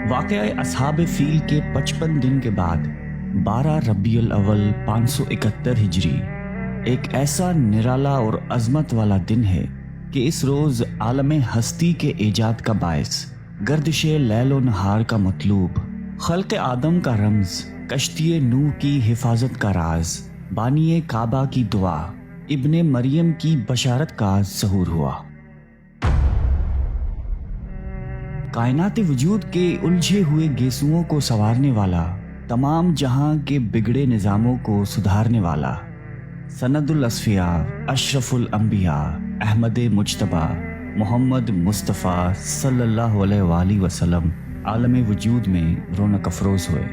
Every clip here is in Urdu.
واقعہ اصحاب فیل کے 55 دن کے بعد 12 ربیع الاول 571 ہجری ایک ایسا نرالا اور عظمت والا دن ہے کہ اس روز عالم ہستی کے ایجاد کا باعث، گردش لیل و نہار کا مطلوب، خلق آدم کا رمز، کشتی نوح کی حفاظت کا راز، بانی کعبہ کی دعا، ابن مریم کی بشارت کا ظہور ہوا۔ کائنات وجود کے الجھے ہوئے گیسوؤں کو سنوارنے والا، تمام جہاں کے بگڑے نظاموں کو سدھارنے والا، سند الاصفیاء، اشرف الانبیاء، احمد مجتبیٰ، محمد مصطفیٰ صلی اللہ علیہ وآلہ وسلم عالم وجود میں رونق افروز ہوئے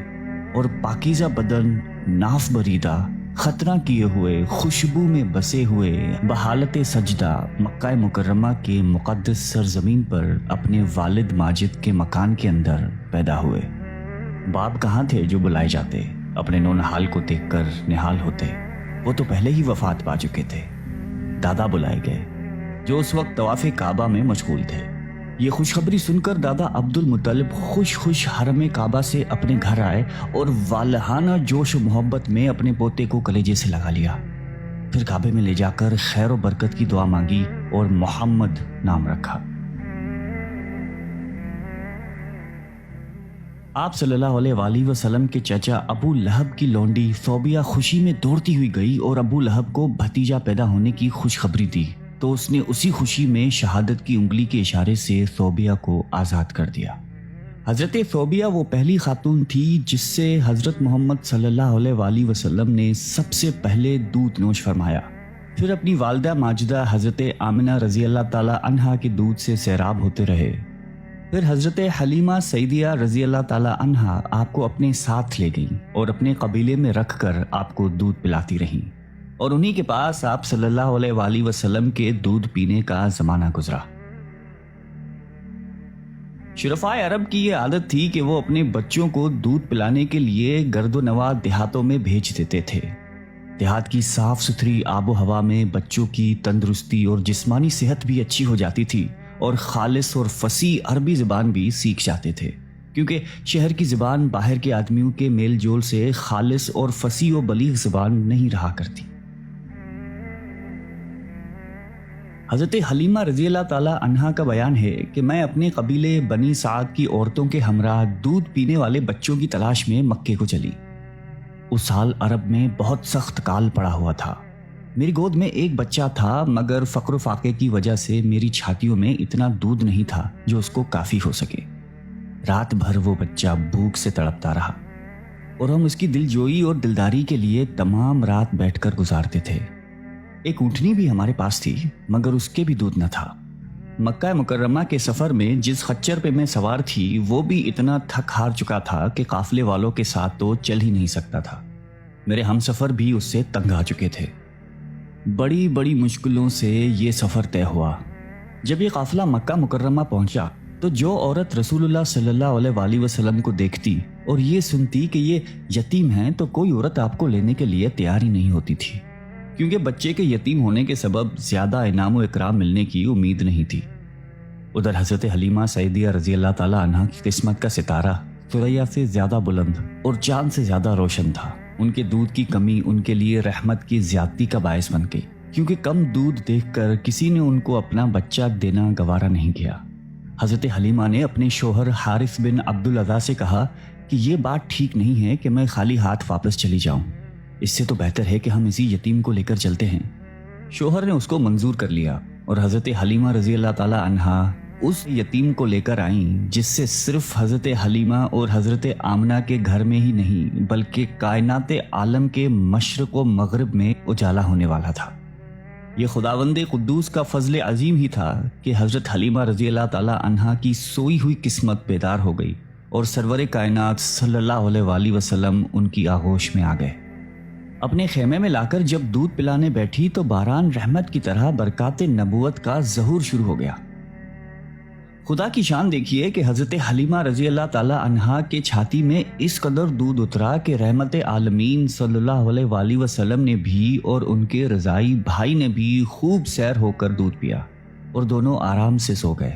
اور پاکیزہ بدن، ناف بریدہ، خطرہ کیے ہوئے، خوشبو میں بسے ہوئے، بحالت سجدہ مکہ مکرمہ کے مقدس سرزمین پر اپنے والد ماجد کے مکان کے اندر پیدا ہوئے۔ باپ کہاں تھے جو بلائے جاتے، اپنے نونہال کو دیکھ کر نہال ہوتے؟ وہ تو پہلے ہی وفات پا چکے تھے۔ دادا بلائے گئے جو اس وقت طواف کعبہ میں مشغول تھے۔ یہ خوشخبری سن کر دادا عبد المطلب خوش حرم کعبہ سے اپنے گھر آئے اور والہانہ جوش و محبت میں اپنے پوتے کو کلیجے سے لگا لیا۔ پھر کعبے میں لے جا کر خیر و برکت کی دعا مانگی اور محمد نام رکھا۔ آپ صلی اللہ علیہ وآلہ وسلم کے چچا ابو لہب کی لونڈی ثوبیہ خوشی میں دوڑتی ہوئی گئی اور ابو لہب کو بھتیجا پیدا ہونے کی خوشخبری دی، تو اس نے اسی خوشی میں شہادت کی انگلی کے اشارے سے ثوبیہ کو آزاد کر دیا۔ حضرت ثوبیہ وہ پہلی خاتون تھی جس سے حضرت محمد صلی اللہ علیہ وآلہ وسلم نے سب سے پہلے دودھ نوش فرمایا، پھر اپنی والدہ ماجدہ حضرت آمنہ رضی اللہ تعالی عنہا کے دودھ سے سیراب ہوتے رہے، پھر حضرت حلیمہ سعدیہ رضی اللہ تعالی عنہا آپ کو اپنے ساتھ لے گئیں اور اپنے قبیلے میں رکھ کر آپ کو دودھ پلاتی رہیں، اور انہی کے پاس آپ صلی اللہ علیہ وآلہ وسلم کے دودھ پینے کا زمانہ گزرا۔ شرفائے عرب کی یہ عادت تھی کہ وہ اپنے بچوں کو دودھ پلانے کے لیے گرد و نواح دیہاتوں میں بھیج دیتے تھے۔ دیہات کی صاف ستھری آب و ہوا میں بچوں کی تندرستی اور جسمانی صحت بھی اچھی ہو جاتی تھی اور خالص اور فصیح عربی زبان بھی سیکھ جاتے تھے، کیونکہ شہر کی زبان باہر کے آدمیوں کے میل جول سے خالص اور فصیح و بلیغ زبان نہیں رہا کرتی۔ حضرت حلیمہ رضی اللہ تعالی عنہا کا بیان ہے کہ میں اپنے قبیلے بنی سعد کی عورتوں کے ہمراہ دودھ پینے والے بچوں کی تلاش میں مکے کو چلی۔ اس سال عرب میں بہت سخت کال پڑا ہوا تھا۔ میری گود میں ایک بچہ تھا، مگر فقر و فاقے کی وجہ سے میری چھاتیوں میں اتنا دودھ نہیں تھا جو اس کو کافی ہو سکے۔ رات بھر وہ بچہ بھوک سے تڑپتا رہا اور ہم اس کی دلجوئی اور دلداری کے لیے تمام رات بیٹھ کر گزارتے تھے۔ ایک اونٹنی بھی ہمارے پاس تھی، مگر اس کے بھی دودھ نہ تھا۔ مکہ مکرمہ کے سفر میں جس خچر پہ میں سوار تھی وہ بھی اتنا تھک ہار چکا تھا کہ قافلے والوں کے ساتھ تو چل ہی نہیں سکتا تھا۔ میرے ہم سفر بھی اس سے تنگ آ چکے تھے۔ بڑی بڑی مشکلوں سے یہ سفر طے ہوا۔ جب یہ قافلہ مکہ مکرمہ پہنچا تو جو عورت رسول اللہ صلی اللہ علیہ وآلہ وسلم کو دیکھتی اور یہ سنتی کہ یہ یتیم ہیں تو کوئی عورت آپ کو لینے کے لیے تیار ہی نہیں ہوتی تھی، کیونکہ بچے کے یتیم ہونے کے سبب زیادہ انعام و اکرام ملنے کی امید نہیں تھی۔ ادھر حضرت حلیمہ سعدیہ رضی اللہ تعالی عنہا کی قسمت کا ستارہ ثریا سے زیادہ بلند اور چاند سے زیادہ روشن تھا۔ ان کے دودھ کی کمی ان کے لیے رحمت کی زیادتی کا باعث بن گئی، کیونکہ کم دودھ دیکھ کر کسی نے ان کو اپنا بچہ دینا گوارا نہیں کیا۔ حضرت حلیمہ نے اپنے شوہر حارث بن عبدالعزیٰ سے کہا کہ یہ بات ٹھیک نہیں ہے کہ میں خالی ہاتھ واپس چلی جاؤں، اس سے تو بہتر ہے کہ ہم اسی یتیم کو لے کر چلتے ہیں۔ شوہر نے اس کو منظور کر لیا اور حضرت حلیمہ رضی اللہ تعالی عنہا اس یتیم کو لے کر آئیں، جس سے صرف حضرت حلیمہ اور حضرت آمنہ کے گھر میں ہی نہیں بلکہ کائنات عالم کے مشرق و مغرب میں اجالا ہونے والا تھا۔ یہ خداوند قدوس کا فضل عظیم ہی تھا کہ حضرت حلیمہ رضی اللہ تعالی عنہا کی سوئی ہوئی قسمت بیدار ہو گئی اور سرور کائنات صلی اللہ علیہ وآلہ وسلم ان کی آغوش میں آ گئے۔ اپنے خیمے میں لا کر جب دودھ پلانے بیٹھی تو باران رحمت کی طرح برکات نبوت کا ظہور شروع ہو گیا۔ خدا کی شان دیکھیے کہ حضرت حلیمہ رضی اللہ تعالی عنہا کے چھاتی میں اس قدر دودھ اترا کہ رحمت عالمین صلی اللہ علیہ وآلہ وسلم نے بھی اور ان کے رضائی بھائی نے بھی خوب سیر ہو کر دودھ پیا اور دونوں آرام سے سو گئے۔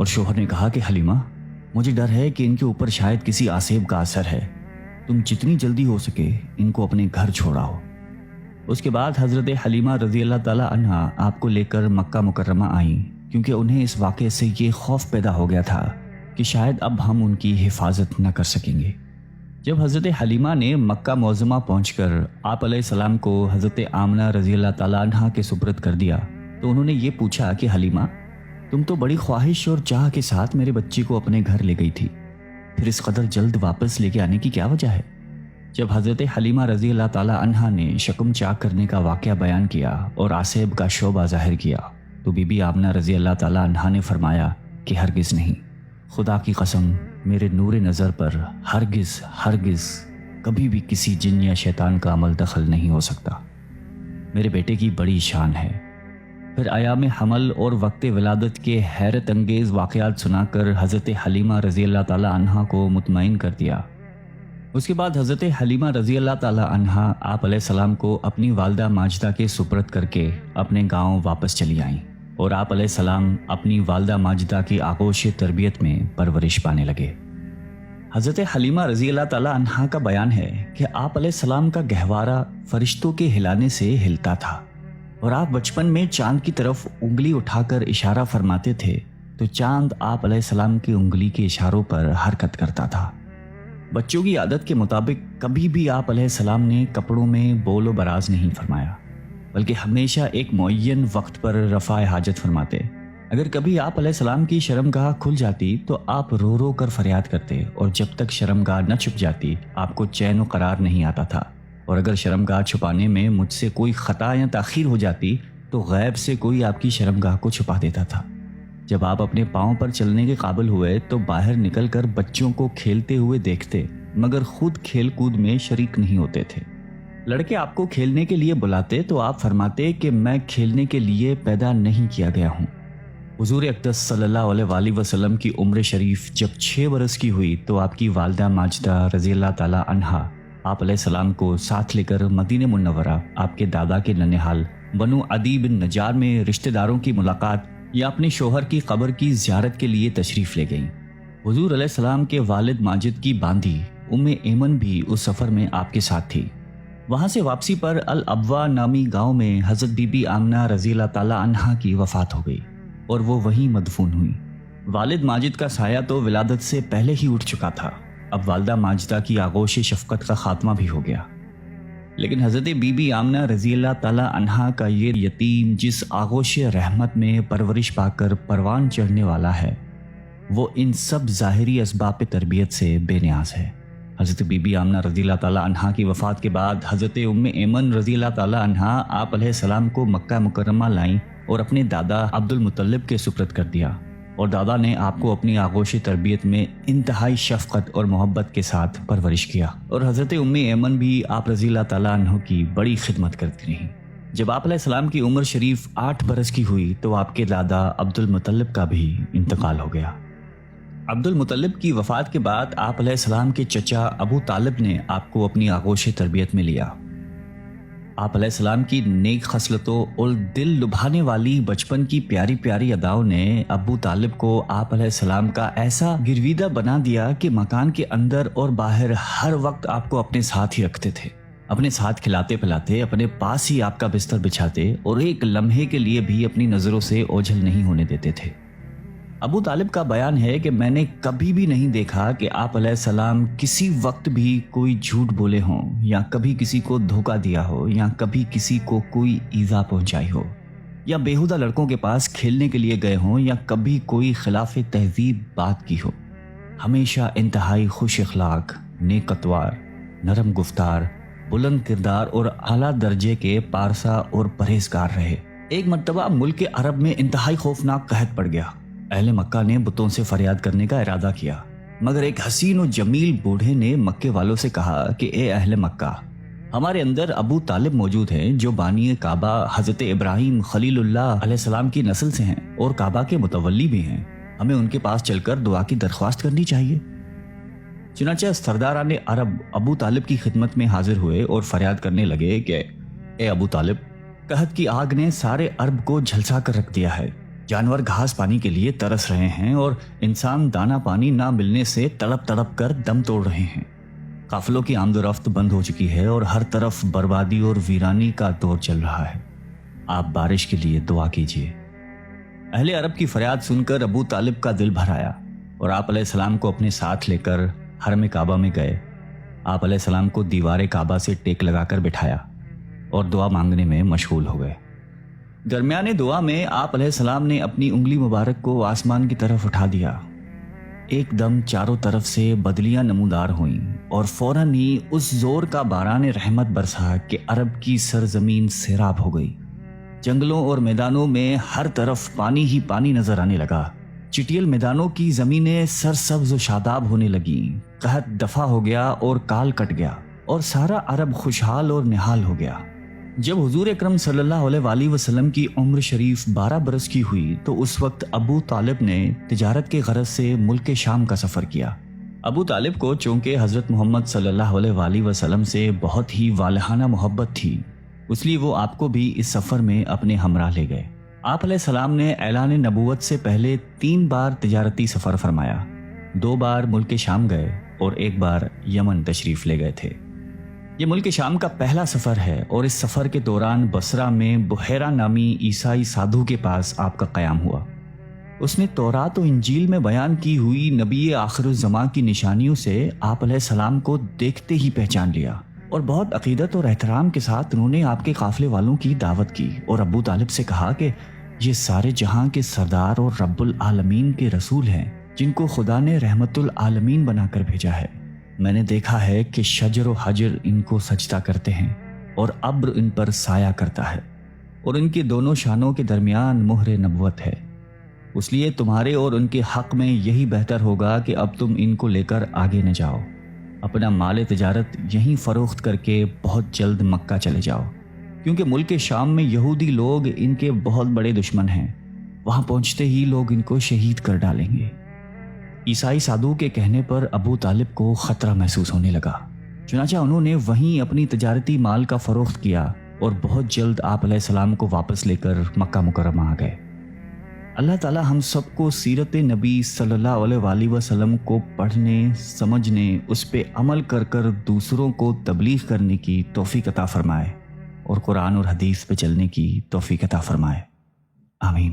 اور شوہر نے کہا کہ حلیمہ، مجھے ڈر ہے کہ ان کے اوپر شاید کسی آسیب کا اثر ہے، تم جتنی جلدی ہو سکے ان کو اپنے گھر چھوڑاؤ۔ اس کے بعد حضرت حلیمہ رضی اللہ تعالی عنہا آپ کو لے کر مکہ مکرمہ آئیں، کیونکہ انہیں اس واقعے سے یہ خوف پیدا ہو گیا تھا کہ شاید اب ہم ان کی حفاظت نہ کر سکیں گے۔ جب حضرت حلیمہ نے مکہ معظمہ پہنچ کر آپ علیہ السلام کو حضرت آمنہ رضی اللہ تعالی عنہا کے سپرد کر دیا تو انہوں نے یہ پوچھا کہ حلیمہ، تم تو بڑی خواہش اور چاہ کے ساتھ میرے بچے کو اپنے گھر لے گئی تھی، پھر اس قدر جلد واپس لے کے آنے کی کیا وجہ ہے؟ جب حضرت حلیمہ رضی اللہ تعالی عنہا نے شکم چاک کرنے کا واقعہ بیان کیا اور آسیب کا شعبہ ظاہر کیا تو بی بی آمنہ رضی اللہ تعالی عنہا نے فرمایا کہ ہرگز نہیں، خدا کی قسم، میرے نور نظر پر ہرگز کبھی بھی کسی جن یا شیطان کا عمل دخل نہیں ہو سکتا، میرے بیٹے کی بڑی شان ہے۔ پھر ایام حمل اور وقت ولادت کے حیرت انگیز واقعات سنا کر حضرت حلیمہ رضی اللہ تعالی عنہا کو مطمئن کر دیا۔ اس کے بعد حضرت حلیمہ رضی اللہ تعالی عنہا آپ علیہ السلام کو اپنی والدہ ماجدہ کے سپرد کر کے اپنے گاؤں واپس چلی آئیں اور آپ علیہ السلام اپنی والدہ ماجدہ کی آغوش تربیت میں پرورش پانے لگے۔ حضرت حلیمہ رضی اللہ تعالی عنہا کا بیان ہے کہ آپ علیہ السلام کا گہوارہ فرشتوں کے ہلانے سے ہلتا تھا، اور آپ بچپن میں چاند کی طرف انگلی اٹھا کر اشارہ فرماتے تھے تو چاند آپ علیہ السلام کی انگلی کے اشاروں پر حرکت کرتا تھا۔ بچوں کی عادت کے مطابق کبھی بھی آپ علیہ السلام نے کپڑوں میں بول و براز نہیں فرمایا، بلکہ ہمیشہ ایک معین وقت پر رفع حاجت فرماتے۔ اگر کبھی آپ علیہ السلام کی شرمگاہ کھل جاتی تو آپ رو رو کر فریاد کرتے، اور جب تک شرمگاہ نہ چھپ جاتی آپ کو چین و قرار نہیں آتا تھا، اور اگر شرمگاہ چھپانے میں مجھ سے کوئی خطا یا تاخیر ہو جاتی تو غیب سے کوئی آپ کی شرمگاہ کو چھپا دیتا تھا۔ جب آپ اپنے پاؤں پر چلنے کے قابل ہوئے تو باہر نکل کر بچوں کو کھیلتے ہوئے دیکھتے، مگر خود کھیل کود میں شریک نہیں ہوتے تھے۔ لڑکے آپ کو کھیلنے کے لیے بلاتے تو آپ فرماتے کہ میں کھیلنے کے لیے پیدا نہیں کیا گیا ہوں۔ حضور اقدس صلی اللہ علیہ وآلہ وسلم کی عمر شریف جب 6 برس کی ہوئی تو آپ کی والدہ ماجدہ رضی اللہ تعالی عنہا آپ علیہ السلام کو ساتھ لے کر مدینہ منورہ آپ کے دادا کے ننھال بنو عدی بن نجار میں رشتہ داروں کی ملاقات یا اپنے شوہر کی قبر کی زیارت کے لیے تشریف لے گئیں۔ حضور علیہ السلام کے والد ماجد کی باندھی ام ایمن بھی اس سفر میں آپ کے ساتھ تھی۔ وہاں سے واپسی پر الابوا نامی گاؤں میں حضرت بی بی آمنہ رضی اللہ تعالی عنہا کی وفات ہو گئی اور وہ وہیں مدفون ہوئی۔ والد ماجد کا سایہ تو ولادت سے پہلے ہی اٹھ چکا تھا، اب والدہ ماجدہ کی آغوش شفقت کا خاتمہ بھی ہو گیا، لیکن حضرت بی بی آمنہ رضی اللہ تعالی عنہا کا یہ یتیم جس آغوش رحمت میں پرورش پا کر پروان چڑھنے والا ہے، وہ ان سب ظاہری اسباب تربیت سے بے نیاز ہے۔ حضرت بی بی آمنہ رضی اللہ تعالی عنہا کی وفات کے بعد حضرت ام ایمن رضی اللہ تعالی عنہا آپ علیہ السلام کو مکہ مکرمہ لائیں اور اپنے دادا عبد المطلب کے سپرد کر دیا، اور دادا نے آپ کو اپنی آغوش تربیت میں انتہائی شفقت اور محبت کے ساتھ پرورش کیا، اور حضرت ام ایمن بھی آپ رضی اللہ تعالیٰ عنہ کی بڑی خدمت کرتی رہیں۔ جب آپ علیہ السلام کی عمر شریف 8 برس کی ہوئی تو آپ کے دادا عبد المطلب کا بھی انتقال ہو گیا۔ عبد المطلب کی وفات کے بعد آپ علیہ السلام کے چچا ابو طالب نے آپ کو اپنی آغوش تربیت میں لیا۔ آپ علیہ السلام کی نیک خصلتوں اور دل لبھانے والی بچپن کی پیاری پیاری اداؤں نے ابو طالب کو آپ علیہ السلام کا ایسا گرویدہ بنا دیا کہ مکان کے اندر اور باہر ہر وقت آپ کو اپنے ساتھ ہی رکھتے تھے، اپنے ساتھ کھلاتے پلاتے، اپنے پاس ہی آپ کا بستر بچھاتے، اور ایک لمحے کے لیے بھی اپنی نظروں سے اوجھل نہیں ہونے دیتے تھے۔ ابو طالب کا بیان ہے کہ میں نے کبھی بھی نہیں دیکھا کہ آپ علیہ السلام کسی وقت بھی کوئی جھوٹ بولے ہوں، یا کبھی کسی کو دھوکہ دیا ہو، یا کبھی کسی کو کوئی ایذا پہنچائی ہو، یا بیہودہ لڑکوں کے پاس کھیلنے کے لیے گئے ہوں، یا کبھی کوئی خلاف تہذیب بات کی ہو۔ ہمیشہ انتہائی خوش اخلاق، نیک اتوار، نرم گفتار، بلند کردار اور اعلیٰ درجے کے پارسا اور پرہیزگار رہے۔ ایک مرتبہ ملک عرب میں انتہائی خوفناک قحط پڑ گیا۔ اہل مکہ نے بتوں سے فریاد کرنے کا ارادہ کیا، مگر ایک حسین و جمیل بوڑھے نے مکے والوں سے کہا کہ اے اہل مکہ، ہمارے اندر ابو طالب موجود ہیں جو بانی کعبہ حضرت ابراہیم خلیل اللہ علیہ السلام کی نسل سے ہیں اور کعبہ کے متولی بھی ہیں، ہمیں ان کے پاس چل کر دعا کی درخواست کرنی چاہیے۔ چنانچہ سرداران عرب ابو طالب کی خدمت میں حاضر ہوئے اور فریاد کرنے لگے کہ اے ابو طالب، قحط کی آگ نے سارے عرب کو جھلسا کر رکھ دیا ہے، جانور گھاس پانی کے لیے ترس رہے ہیں اور انسان دانا پانی نہ ملنے سے تڑپ تڑپ کر دم توڑ رہے ہیں۔ قافلوں کی آمد و رفت بند ہو چکی ہے اور ہر طرف بربادی اور ویرانی کا دور چل رہا ہے۔ آپ بارش کے لیے دعا کیجیے۔ اہل عرب کی فریاد سن کر ابو طالب کا دل بھر آیا اور آپ علیہ السلام کو اپنے ساتھ لے کر حرم کعبہ میں گئے۔ آپ علیہ السلام کو دیوار کعبہ سے ٹیک لگا کر بٹھایا اور دعا مانگنے میں مشغول ہو گئے۔ درمیان دعا میں آپ علیہ السلام نے اپنی انگلی مبارک کو آسمان کی طرف اٹھا دیا۔ ایک دم چاروں طرف سے بدلیاں نمودار ہوئیں اور فوراً ہی اس زور کا باران رحمت برسا کہ عرب کی سرزمین سیراب ہو گئی۔ جنگلوں اور میدانوں میں ہر طرف پانی ہی پانی نظر آنے لگا۔ چٹیل میدانوں کی زمینیں سرسبز و شاداب ہونے لگیں، قحط دفع ہو گیا اور کال کٹ گیا اور سارا عرب خوشحال اور نہال ہو گیا۔ جب حضور اکرم صلی اللہ علیہ وآلہ وسلم کی عمر شریف 12 برس کی ہوئی تو اس وقت ابو طالب نے تجارت کے غرض سے ملک شام کا سفر کیا۔ ابو طالب کو چونکہ حضرت محمد صلی اللہ علیہ وآلہ وسلم سے بہت ہی والہانہ محبت تھی، اس لیے وہ آپ کو بھی اس سفر میں اپنے ہمراہ لے گئے۔ آپ علیہ السلام نے اعلان نبوت سے پہلے 3 بار تجارتی سفر فرمایا، 2 بار ملک شام گئے اور 1 بار یمن تشریف لے گئے تھے۔ یہ ملک شام کا پہلا سفر ہے اور اس سفر کے دوران بصرہ میں بحیرہ نامی عیسائی سادھو کے پاس آپ کا قیام ہوا۔ اس نے تورات و انجیل میں بیان کی ہوئی نبی آخر الزماں کی نشانیوں سے آپ علیہ السلام کو دیکھتے ہی پہچان لیا اور بہت عقیدت اور احترام کے ساتھ انہوں نے آپ کے قافلے والوں کی دعوت کی اور ابو طالب سے کہا کہ یہ سارے جہاں کے سردار اور رب العالمین کے رسول ہیں جن کو خدا نے رحمت العالمین بنا کر بھیجا ہے۔ میں نے دیکھا ہے کہ شجر و حجر ان کو سجدہ کرتے ہیں اور ابر ان پر سایہ کرتا ہے اور ان کے دونوں شانوں کے درمیان مہر نبوت ہے۔ اس لیے تمہارے اور ان کے حق میں یہی بہتر ہوگا کہ اب تم ان کو لے کر آگے نہ جاؤ، اپنا مال تجارت یہیں فروخت کر کے بہت جلد مکہ چلے جاؤ، کیونکہ ملک شام میں یہودی لوگ ان کے بہت بڑے دشمن ہیں، وہاں پہنچتے ہی لوگ ان کو شہید کر ڈالیں گے۔ عیسائی سادھو کے کہنے پر ابو طالب کو خطرہ محسوس ہونے لگا، چنانچہ انہوں نے وہیں اپنی تجارتی مال کا فروخت کیا اور بہت جلد آپ علیہ السلام کو واپس لے کر مکہ مکرمہ آ گئے۔ اللہ تعالی ہم سب کو سیرت نبی صلی اللہ علیہ وآلہ وسلم کو پڑھنے، سمجھنے، اس پہ عمل کر کر دوسروں کو تبلیغ کرنے کی توفیق عطا فرمائے اور قرآن اور حدیث پہ چلنے کی توفیق عطا فرمائے۔ آمین۔